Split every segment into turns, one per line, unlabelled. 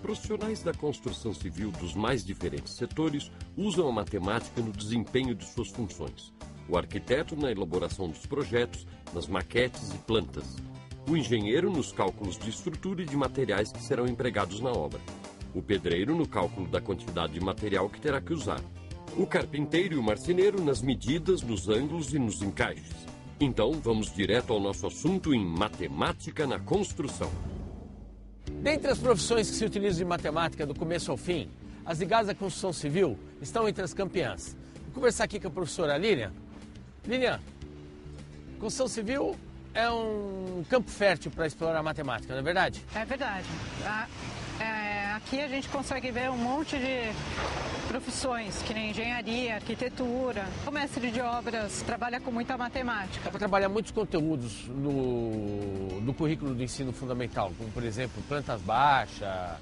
profissionais da construção civil dos mais diferentes setores usam a matemática no desempenho de suas funções. O arquiteto na elaboração dos projetos, nas maquetes e plantas. O engenheiro nos cálculos de estrutura e de materiais que serão empregados na obra. O pedreiro no cálculo da quantidade de material que terá que usar. O carpinteiro e o marceneiro nas medidas, nos ângulos e nos encaixes. Então, vamos direto ao nosso assunto em matemática na construção.
Dentre as profissões que se utilizam de matemática do começo ao fim, as ligadas à construção civil estão entre as campeãs. Vou conversar aqui com a professora Lilian. Lilian, construção civil é um campo fértil para explorar a matemática, não é verdade?
É verdade. Aqui a gente consegue ver um monte de profissões, que nem engenharia, arquitetura. O mestre de obras trabalha com muita matemática.
Dá para trabalhar muitos conteúdos no currículo do ensino fundamental, como por exemplo, plantas baixas.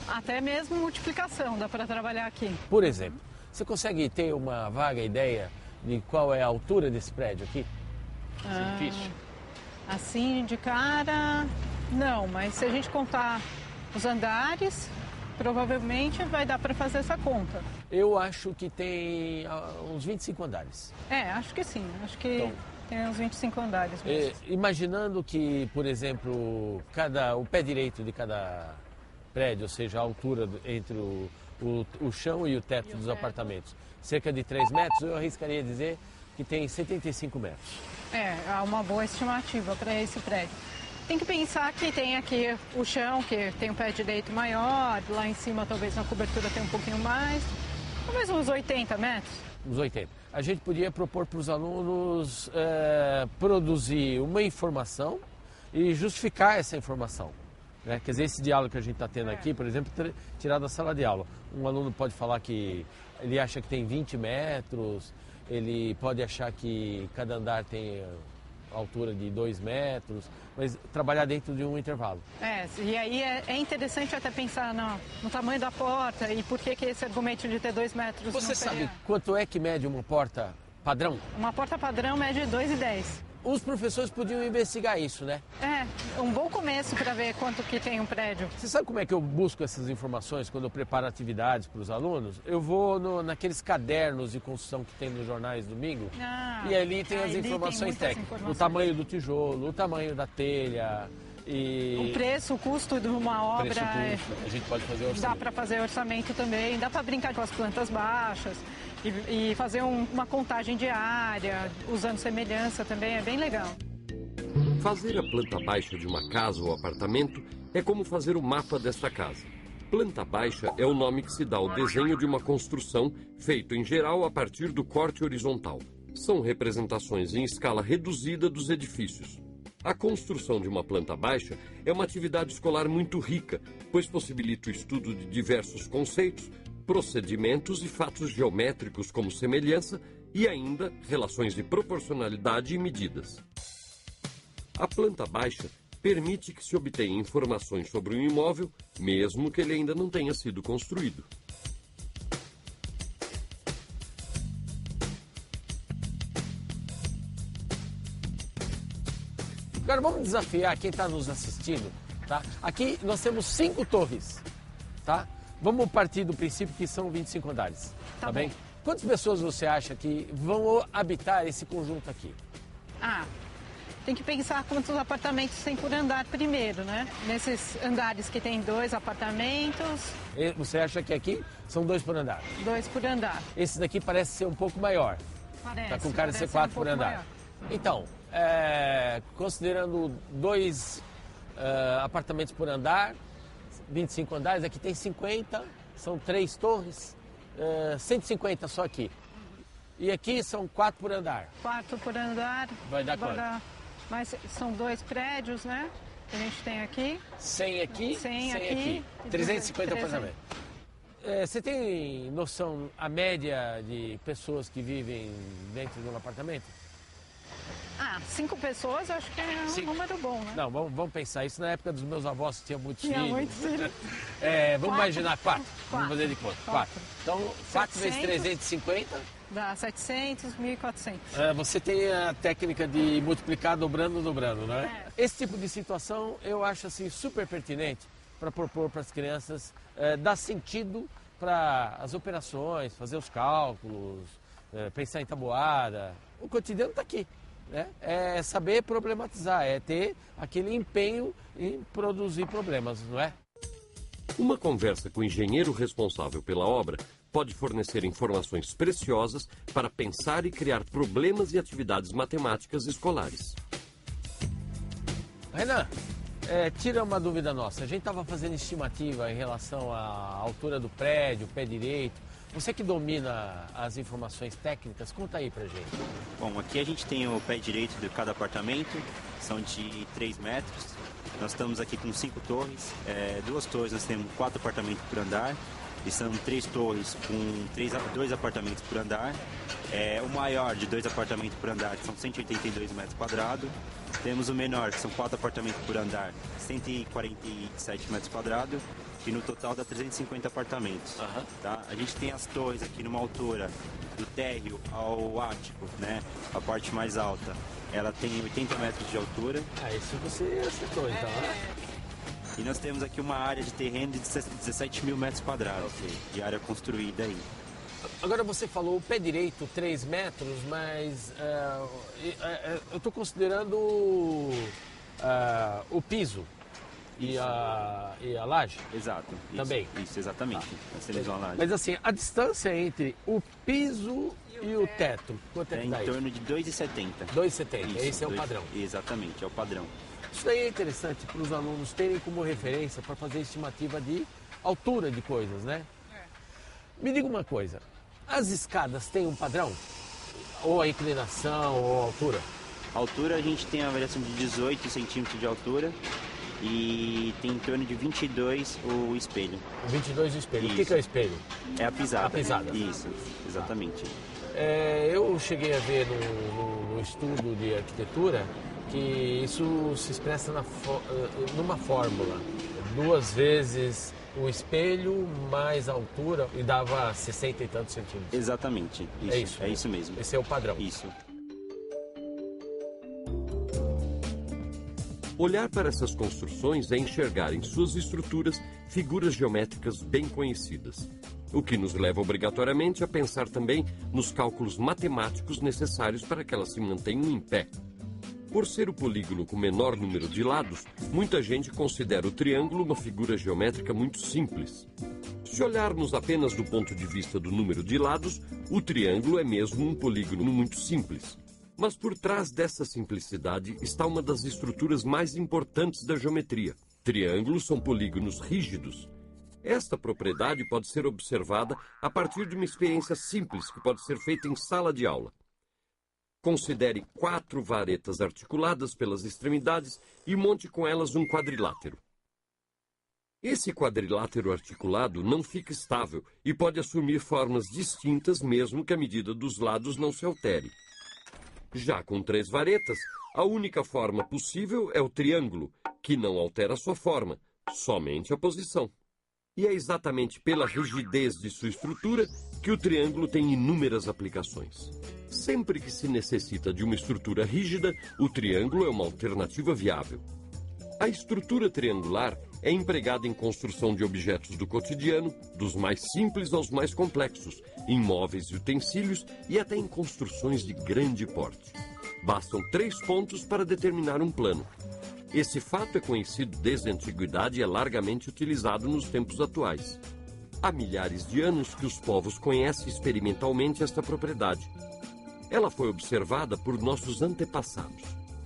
Até mesmo multiplicação dá para trabalhar aqui.
Por exemplo, você consegue ter uma vaga ideia de qual é a altura desse prédio aqui? Esse edifício?
Assim de cara, não, mas se a gente contar os andares, provavelmente vai dar para fazer essa conta.
Eu acho que tem uns 25 andares.
Acho que sim. Acho que então, tem uns 25 andares mesmo.
Imaginando que, por exemplo, o pé direito de cada prédio, ou seja, a altura entre o chão e o teto dos apartamentos, cerca de 3 metros, eu arriscaria dizer que tem 75 metros.
Há uma boa estimativa para esse prédio. Tem que pensar que tem aqui o chão, que tem um pé direito maior, lá em cima talvez na cobertura tem um pouquinho mais, talvez uns 80 metros.
Uns 80. A gente podia propor para os alunos produzir uma informação e justificar essa informação. Né? Quer dizer, esse diálogo que a gente está tendo aqui, por exemplo, tirar da sala de aula. Um aluno pode falar que ele acha que tem 20 metros, ele pode achar que cada andar tem altura de 2 metros, mas trabalhar dentro de um intervalo.
E aí é interessante até pensar no tamanho da porta e por que esse argumento de ter 2 metros.
Você sabe quanto é que mede uma porta padrão?
Uma porta padrão mede 2,10.
Os professores podiam investigar isso, né?
Um bom começo para ver quanto que tem um prédio.
Você sabe como é que eu busco essas informações quando eu preparo atividades para os alunos? Eu vou naqueles cadernos de construção que tem nos jornais domingo e ali tem as informações técnicas. O tamanho do tijolo, o tamanho da telha e...
O preço, o custo de uma obra.
A gente pode fazer orçamento.
Dá para fazer orçamento também, dá para brincar com as plantas baixas. E fazer uma contagem diária, usando semelhança também, é bem legal.
Fazer a planta baixa de uma casa ou apartamento é como fazer o mapa desta casa. Planta baixa é o nome que se dá ao desenho de uma construção, feito em geral a partir do corte horizontal. São representações em escala reduzida dos edifícios. A construção de uma planta baixa é uma atividade escolar muito rica, pois possibilita o estudo de diversos conceitos, procedimentos e fatos geométricos como semelhança e ainda relações de proporcionalidade e medidas. A planta baixa permite que se obtenha informações sobre um imóvel, mesmo que ele ainda não tenha sido construído.
Agora vamos desafiar quem está nos assistindo, tá? Aqui nós temos 5 torres, tá? Vamos partir do princípio que são 25 andares, tá bem? Quantas pessoas você acha que vão habitar esse conjunto aqui?
Tem que pensar quantos apartamentos tem por andar primeiro, né? Nesses andares que tem 2 apartamentos.
Você acha que aqui são 2 por andar?
2 por andar.
Esse daqui parece ser um pouco maior. Tá com cara de ser 4 por andar. Maior. Então, considerando 2 apartamentos por andar, 25 andares, aqui tem 50, são 3 torres, 150 só aqui. E aqui são 4 por andar.
4 por andar.
Vai dar quanto?
Mas são 2 prédios, né? Que a gente tem aqui.
100 aqui,
100 aqui.
350 apartamentos. Você tem noção a média de pessoas que vivem dentro de um apartamento?
5 pessoas, acho que é um número bom, né?
Não, vamos pensar. Isso na época dos meus avós tinha muitos filhos.
Tinha muitos filhos.
Vamos imaginar 4. Vamos fazer de conta. 4. Então, 4 vezes 350...
Dá 700, 1.400.
Você tem a técnica de multiplicar dobrando, né? Esse tipo de situação eu acho assim super pertinente para propor para as crianças dar sentido para as operações, fazer os cálculos, pensar em tabuada. O cotidiano está aqui. Né? É saber problematizar, é ter aquele empenho em produzir problemas, não é?
Uma conversa com o engenheiro responsável pela obra pode fornecer informações preciosas para pensar e criar problemas e atividades matemáticas escolares.
Renan, tira uma dúvida nossa. A gente estava fazendo estimativa em relação à altura do prédio, pé direito. Você que domina as informações técnicas, conta aí pra gente.
Bom, aqui a gente tem o pé direito de cada apartamento, são de 3 metros. Nós estamos aqui com 5 torres, 2 torres nós temos 4 apartamentos por andar, e são 3 torres com 2 apartamentos por andar. O maior de 2 apartamentos por andar, que são 182 metros quadrados. Temos o menor, que são 4 apartamentos por andar, 147 metros quadrados. E no total dá 350 apartamentos. Tá? A gente tem as torres aqui numa altura do térreo ao ático, né? A parte mais alta. Ela tem 80 metros de altura.
Isso você acertou então, né?
E nós temos aqui uma área de terreno de 17 mil metros quadrados, de área construída aí.
Agora você falou o pé direito 3 metros, mas eu estou considerando o piso. E a laje?
Exato.
Também?
Isso, exatamente. Nós temos uma laje.
Mas assim, a distância entre o piso e o teto, quanto é que dá
em torno de 2,70.
2,70, esse é o padrão.
Exatamente, é o padrão.
Isso daí é interessante para os alunos terem como referência para fazer estimativa de altura de coisas, né? Me diga uma coisa, as escadas têm um padrão? Ou a inclinação, ou a altura?
A altura a gente tem a variação de 18 centímetros de altura. E tem em torno de 22 o espelho.
22 o espelho.
Isso.
O que é o espelho?
É a pisada.
A pisada.
Isso, exatamente.
Eu cheguei a ver no estudo de arquitetura que isso se expressa numa fórmula. 2 vezes o espelho mais a altura e dava 60 e tantos centímetros.
Exatamente. Isso, é isso mesmo.
Esse é o padrão.
Isso.
Olhar para essas construções é enxergar em suas estruturas figuras geométricas bem conhecidas, o que nos leva obrigatoriamente a pensar também nos cálculos matemáticos necessários para que elas se mantenham em pé. Por ser o polígono com menor número de lados, muita gente considera o triângulo uma figura geométrica muito simples. Se olharmos apenas do ponto de vista do número de lados, o triângulo é mesmo um polígono muito simples. Mas por trás dessa simplicidade está uma das estruturas mais importantes da geometria. Triângulos são polígonos rígidos. Esta propriedade pode ser observada a partir de uma experiência simples que pode ser feita em sala de aula. Considere 4 varetas articuladas pelas extremidades e monte com elas um quadrilátero. Esse quadrilátero articulado não fica estável e pode assumir formas distintas mesmo que a medida dos lados não se altere. Já com 3 varetas, a única forma possível é o triângulo, que não altera sua forma, somente a posição. E é exatamente pela rigidez de sua estrutura que o triângulo tem inúmeras aplicações. Sempre que se necessita de uma estrutura rígida, o triângulo é uma alternativa viável. A estrutura triangular é empregada em construção de objetos do cotidiano, dos mais simples aos mais complexos, em móveis e utensílios e até em construções de grande porte. Bastam 3 pontos para determinar um plano. Esse fato é conhecido desde a antiguidade e é largamente utilizado nos tempos atuais. Há milhares de anos que os povos conhecem experimentalmente esta propriedade. Ela foi observada por nossos antepassados.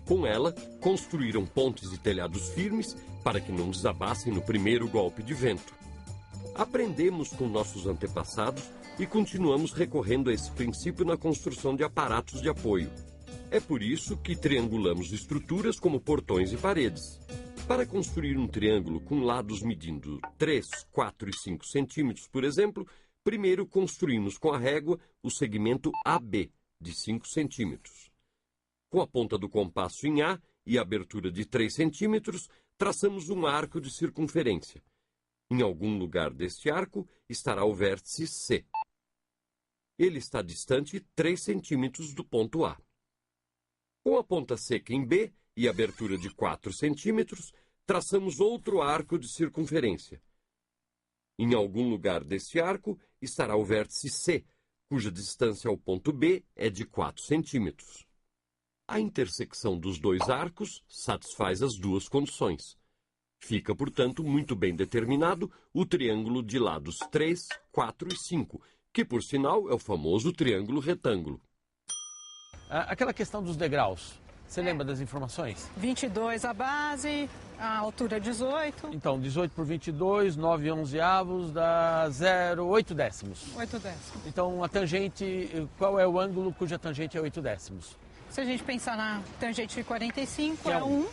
Com ela, construíram pontes e telhados firmes para que não desabassem no primeiro golpe de vento. Aprendemos com nossos antepassados e continuamos recorrendo a esse princípio na construção de aparatos de apoio. É por isso que triangulamos estruturas como portões e paredes. Para construir um triângulo com lados medindo 3, 4 e 5 centímetros, por exemplo, primeiro construímos com a régua o segmento AB, de 5 centímetros. Com a ponta do compasso em A e a abertura de 3 centímetros, traçamos um arco de circunferência. Em algum lugar deste arco estará o vértice C. Ele está distante 3 centímetros do ponto A. Com a ponta seca em B e abertura de 4 centímetros, traçamos outro arco de circunferência. Em algum lugar desse arco estará o vértice C, cuja distância ao ponto B é de 4 centímetros. A intersecção dos dois arcos satisfaz as duas condições. Fica, portanto, muito bem determinado o triângulo de lados 3, 4 e 5, que, por sinal, é o famoso triângulo retângulo.
Aquela questão dos degraus, você lembra das informações?
22 a base, a altura 18.
Então, 18 por 22, 9 onzeavos dá 0,8 décimos.
8 décimos.
Então, a tangente, qual é o ângulo cuja tangente é 8 décimos?
Se a gente pensar na tangente de 45,
Que é
é 1.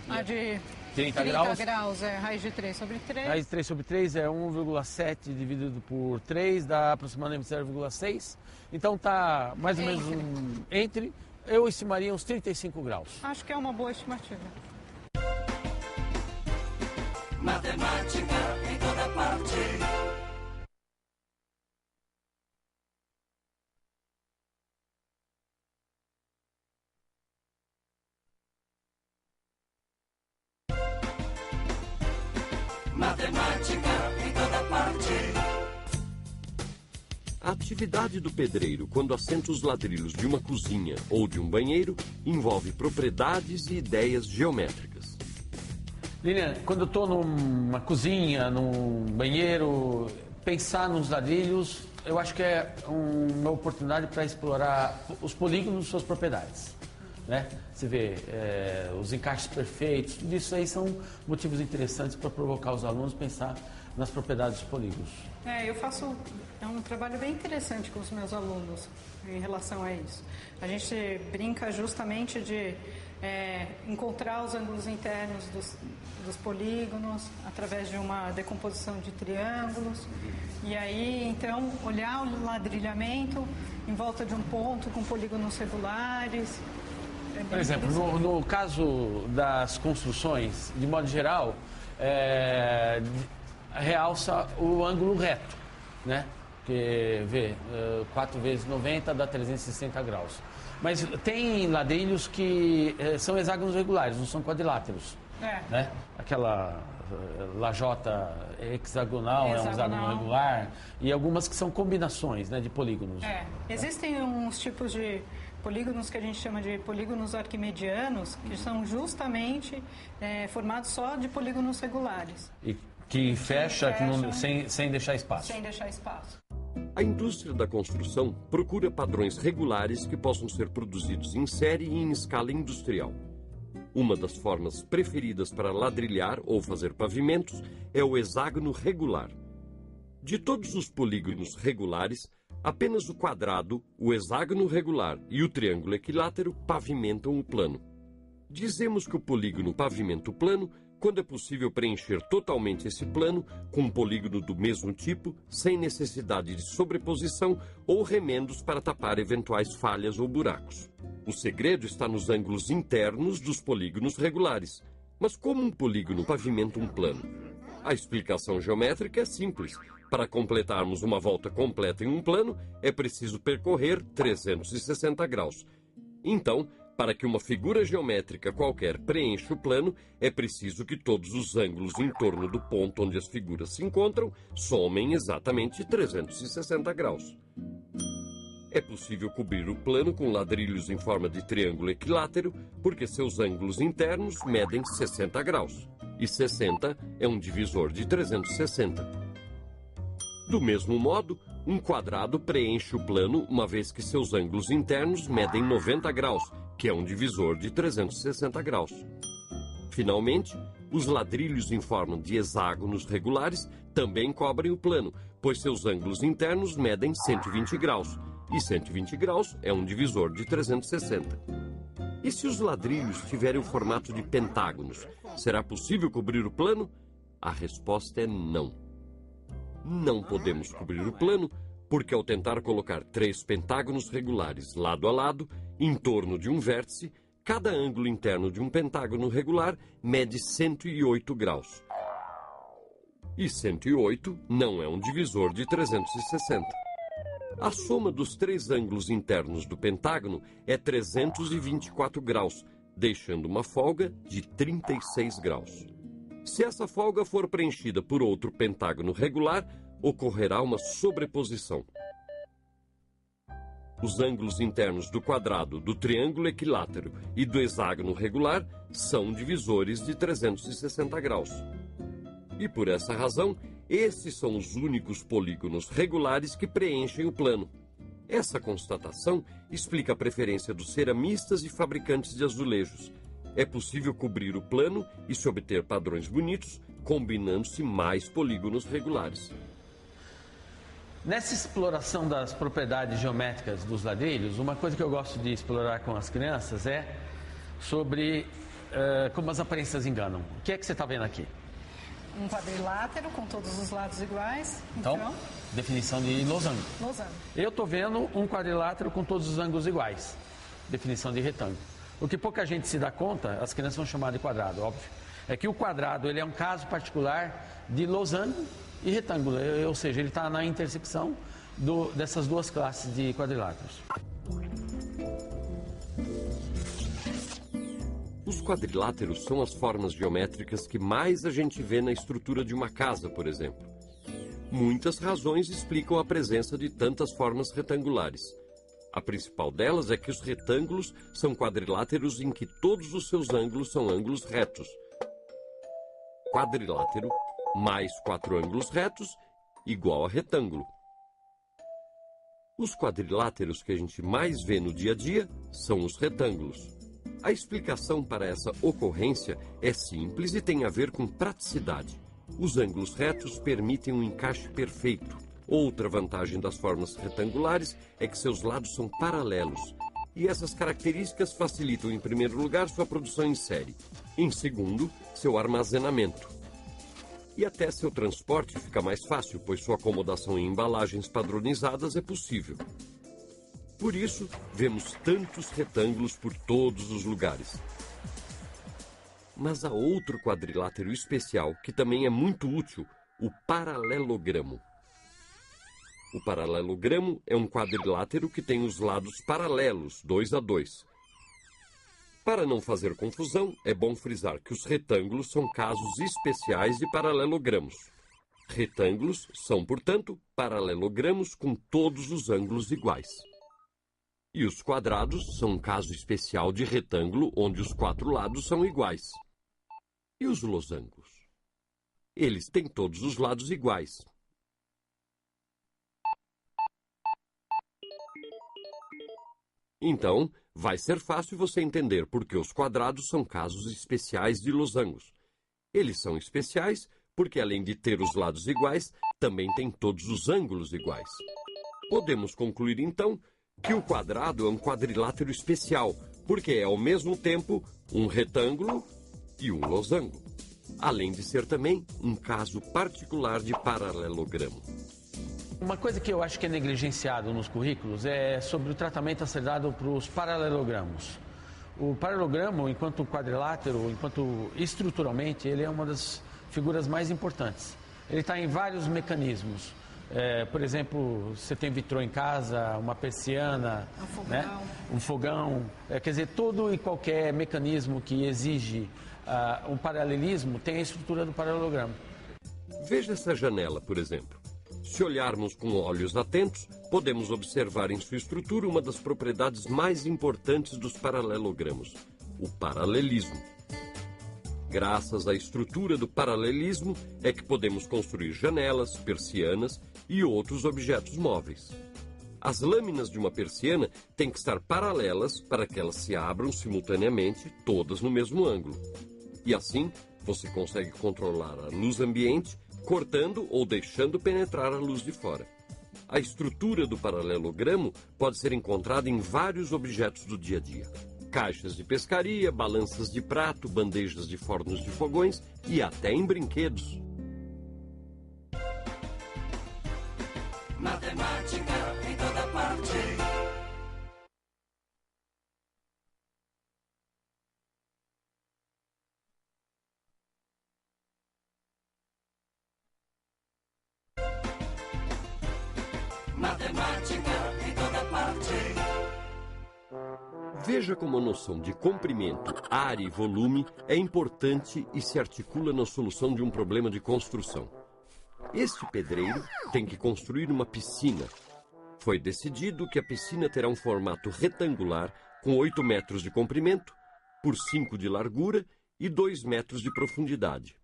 A de
30
graus é raiz de 3 sobre 3.
Raiz de 3 sobre 3 é 1,7 dividido por 3, dá aproximadamente 0,6. Então está mais ou menos entre, eu estimaria uns 35 graus.
Acho que é uma boa estimativa.
Matemática em toda parte. Matemática em toda parte.
A atividade do pedreiro, quando assenta os ladrilhos de uma cozinha ou de um banheiro, envolve propriedades e ideias geométricas.
Lilian, quando eu estou numa cozinha, num banheiro, pensar nos ladrilhos, eu acho que é uma oportunidade para explorar os polígonos e suas propriedades. Né? Você vê os encaixes perfeitos, tudo isso aí são motivos interessantes para provocar os alunos a pensar nas propriedades dos polígonos.
Eu faço um trabalho bem interessante com os meus alunos em relação a isso. A gente brinca justamente de encontrar os ângulos internos dos polígonos através de uma decomposição de triângulos. E aí, então, olhar o ladrilhamento em volta de um ponto com polígonos regulares.
Por exemplo, no caso das construções, de modo geral, realça o ângulo reto, né? Que, 4 vezes 90 dá 360 graus. Mas tem ladrilhos que são hexágonos regulares, não são quadriláteros. Né? Aquela lajota hexagonal é um hexágono regular, e algumas que são combinações, né, de polígonos.
Existem uns tipos de polígonos que a gente chama de polígonos arquimedianos, que são justamente formados só de polígonos regulares.
E que fecha sem deixar espaço.
Sem deixar espaço.
A indústria da construção procura padrões regulares que possam ser produzidos em série e em escala industrial. Uma das formas preferidas para ladrilhar ou fazer pavimentos é o hexágono regular. De todos os polígonos regulares, apenas o quadrado, o hexágono regular e o triângulo equilátero pavimentam o plano. Dizemos que o polígono pavimenta o plano quando é possível preencher totalmente esse plano com um polígono do mesmo tipo, sem necessidade de sobreposição ou remendos para tapar eventuais falhas ou buracos. O segredo está nos ângulos internos dos polígonos regulares. Mas como um polígono pavimenta um plano? A explicação geométrica é simples. Para completarmos uma volta completa em um plano, é preciso percorrer 360 graus. Então, para que uma figura geométrica qualquer preencha o plano, é preciso que todos os ângulos em torno do ponto onde as figuras se encontram somem exatamente 360 graus. É possível cobrir o plano com ladrilhos em forma de triângulo equilátero, porque seus ângulos internos medem 60 graus, e 60 é um divisor de 360. Do mesmo modo, um quadrado preenche o plano uma vez que seus ângulos internos medem 90 graus, que é um divisor de 360 graus. Finalmente, os ladrilhos em forma de hexágonos regulares também cobrem o plano, pois seus ângulos internos medem 120 graus, e 120 graus é um divisor de 360. E se os ladrilhos tiverem o formato de pentágonos, será possível cobrir o plano? A resposta é não. Não podemos cobrir o plano, porque ao tentar colocar 3 pentágonos regulares lado a lado, em torno de um vértice, cada ângulo interno de um pentágono regular mede 108 graus. E 108 não é um divisor de 360. A soma dos 3 ângulos internos do pentágono é 324 graus, deixando uma folga de 36 graus. Se essa folga for preenchida por outro pentágono regular, ocorrerá uma sobreposição. Os ângulos internos do quadrado, do triângulo equilátero e do hexágono regular são divisores de 360 graus. E por essa razão, esses são os únicos polígonos regulares que preenchem o plano. Essa constatação explica a preferência dos ceramistas e fabricantes de azulejos. É possível cobrir o plano e se obter padrões bonitos, combinando-se mais polígonos regulares.
Nessa exploração das propriedades geométricas dos ladrilhos, uma coisa que eu gosto de explorar com as crianças é sobre como as aparências enganam. O que é que você está vendo aqui?
Um quadrilátero com todos os lados iguais.
Então, definição de losango.
Losango.
Eu estou vendo um quadrilátero com todos os ângulos iguais. Definição de retângulo. O que pouca gente se dá conta, as crianças vão chamar de quadrado, óbvio, é que o quadrado ele é um caso particular de losango e retângulo, ou seja, ele está na intersecção dessas duas classes de quadriláteros.
Os quadriláteros são as formas geométricas que mais a gente vê na estrutura de uma casa, por exemplo. Muitas razões explicam a presença de tantas formas retangulares. A principal delas é que os retângulos são quadriláteros em que todos os seus ângulos são ângulos retos. Quadrilátero mais 4 ângulos retos igual a retângulo. Os quadriláteros que a gente mais vê no dia a dia são os retângulos. A explicação para essa ocorrência é simples e tem a ver com praticidade. Os ângulos retos permitem um encaixe perfeito. Outra vantagem das formas retangulares é que seus lados são paralelos. E essas características facilitam, em primeiro lugar, sua produção em série. Em segundo, seu armazenamento. E até seu transporte fica mais fácil, pois sua acomodação em embalagens padronizadas é possível. Por isso, vemos tantos retângulos por todos os lugares. Mas há outro quadrilátero especial que também é muito útil, o paralelogramo. O paralelogramo é um quadrilátero que tem os lados paralelos, 2 a 2. Para não fazer confusão, é bom frisar que os retângulos são casos especiais de paralelogramos. Retângulos são, portanto, paralelogramos com todos os ângulos iguais. E os quadrados são um caso especial de retângulo onde os 4 lados são iguais. E os losangos? Eles têm todos os lados iguais. Então, vai ser fácil você entender por que os quadrados são casos especiais de losangos. Eles são especiais porque, além de ter os lados iguais, também têm todos os ângulos iguais. Podemos concluir, então, que o quadrado é um quadrilátero especial, porque é, ao mesmo tempo, um retângulo e um losango, além de ser também um caso particular de paralelogramo.
Uma coisa que eu acho que é negligenciado nos currículos é sobre o tratamento a ser dado para os paralelogramos. O paralelogramo, enquanto quadrilátero, enquanto estruturalmente, ele é uma das figuras mais importantes. Ele está em vários mecanismos. Por exemplo, você tem vitrô em casa, uma persiana, um fogão. Quer dizer, todo e qualquer mecanismo que exige um paralelismo tem a estrutura do paralelogramo.
Veja essa janela, por exemplo. Se olharmos com olhos atentos, podemos observar em sua estrutura uma das propriedades mais importantes dos paralelogramos, o paralelismo. Graças à estrutura do paralelismo é que podemos construir janelas, persianas e outros objetos móveis. As lâminas de uma persiana têm que estar paralelas para que elas se abram simultaneamente, todas no mesmo ângulo. E assim, você consegue controlar a luz ambiente, cortando ou deixando penetrar a luz de fora. A estrutura do paralelogramo pode ser encontrada em vários objetos do dia a dia. Caixas de pescaria, balanças de prato, bandejas de fornos de fogões e até em brinquedos.
Matemática em toda parte. Matemática em toda parte.
Veja como a noção de comprimento, área e volume é importante e se articula na solução de um problema de construção. Este pedreiro tem que construir uma piscina. Foi decidido que a piscina terá um formato retangular com 8 metros de comprimento, por 5 de largura e 2 metros de profundidade.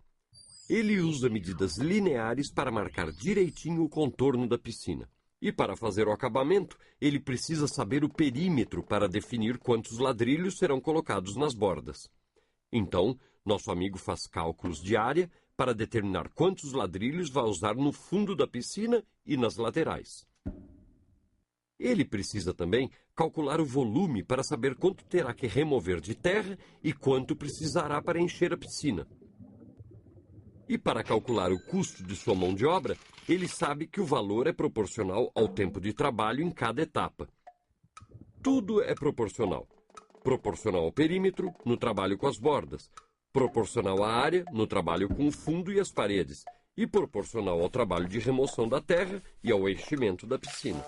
Ele usa medidas lineares para marcar direitinho o contorno da piscina. E para fazer o acabamento, ele precisa saber o perímetro para definir quantos ladrilhos serão colocados nas bordas. Então, nosso amigo faz cálculos de área para determinar quantos ladrilhos vai usar no fundo da piscina e nas laterais. Ele precisa também calcular o volume para saber quanto terá que remover de terra e quanto precisará para encher a piscina. E para calcular o custo de sua mão de obra, ele sabe que o valor é proporcional ao tempo de trabalho em cada etapa. Tudo é proporcional. Proporcional ao perímetro, no trabalho com as bordas. Proporcional à área, no trabalho com o fundo e as paredes. E proporcional ao trabalho de remoção da terra e ao enchimento da piscina.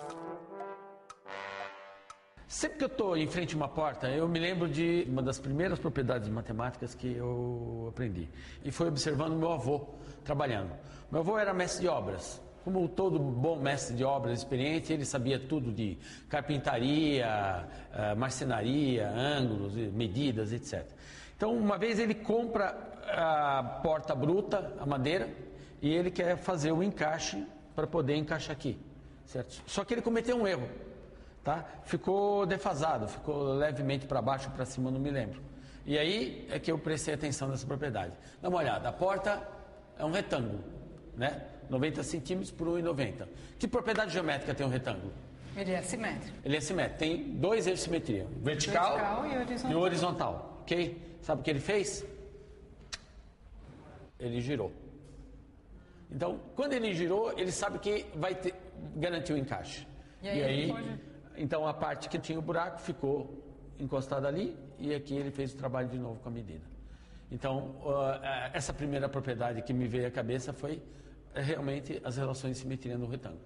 Sempre que eu estou em frente a uma porta, eu me lembro de uma das primeiras propriedades matemáticas que eu aprendi. E foi observando meu avô trabalhando. Meu avô era mestre de obras. Como todo bom mestre de obras experiente, ele sabia tudo de carpintaria, marcenaria, ângulos, medidas, etc. Então, uma vez ele compra a porta bruta, a madeira, e ele quer fazer o encaixe para poder encaixar aqui, certo? Só que ele cometeu um erro. Tá? Ficou defasado, ficou levemente para baixo ou para cima, não me lembro. E aí é que eu prestei atenção nessa propriedade. Dá uma olhada, a porta é um retângulo, né? 90 centímetros por 1,90. Que propriedade geométrica tem um retângulo?
Ele é simétrico.
Ele é simétrico, tem 2 eixos de simetria, vertical e horizontal. Ok? Sabe o que ele fez? Ele girou. Então, quando ele girou, ele sabe que vai garantir o encaixe.
E aí
então a parte que tinha o buraco ficou encostada ali e aqui ele fez o trabalho de novo com a medida. Então, essa primeira propriedade que me veio à cabeça foi realmente as relações de simetria no retângulo.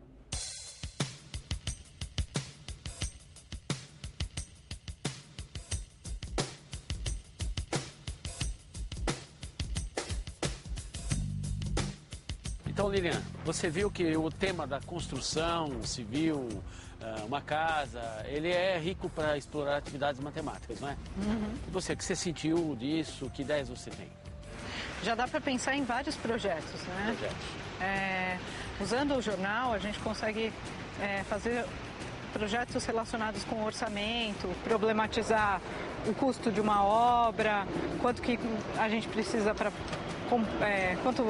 Então, Lilian, você viu que o tema da construção civil, uma casa, ele é rico para explorar atividades matemáticas, não é?
Uhum.
E você, o que você sentiu disso? Que ideias você tem?
Já dá para pensar em vários projetos, né? Usando o jornal, a gente consegue fazer projetos relacionados com orçamento, problematizar o custo de uma obra, quanto que a gente precisa para... quanto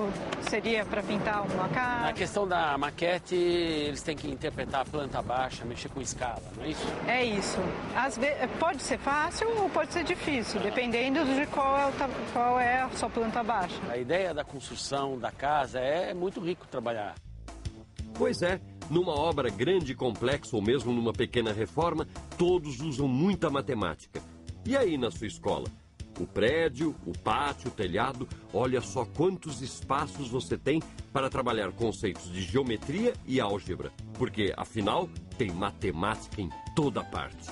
seria para pintar uma casa?
Na questão da maquete, eles têm que interpretar a planta baixa, mexer com escala, não é isso?
É isso. Às vezes, pode ser fácil ou pode ser difícil, dependendo de qual é a sua planta baixa.
A ideia da construção da casa é muito rico trabalhar.
Pois é, numa obra grande e complexa ou mesmo numa pequena reforma, todos usam muita matemática. E aí na sua escola? O prédio, o pátio, o telhado, olha só quantos espaços você tem para trabalhar conceitos de geometria e álgebra, porque, afinal, tem matemática em toda parte.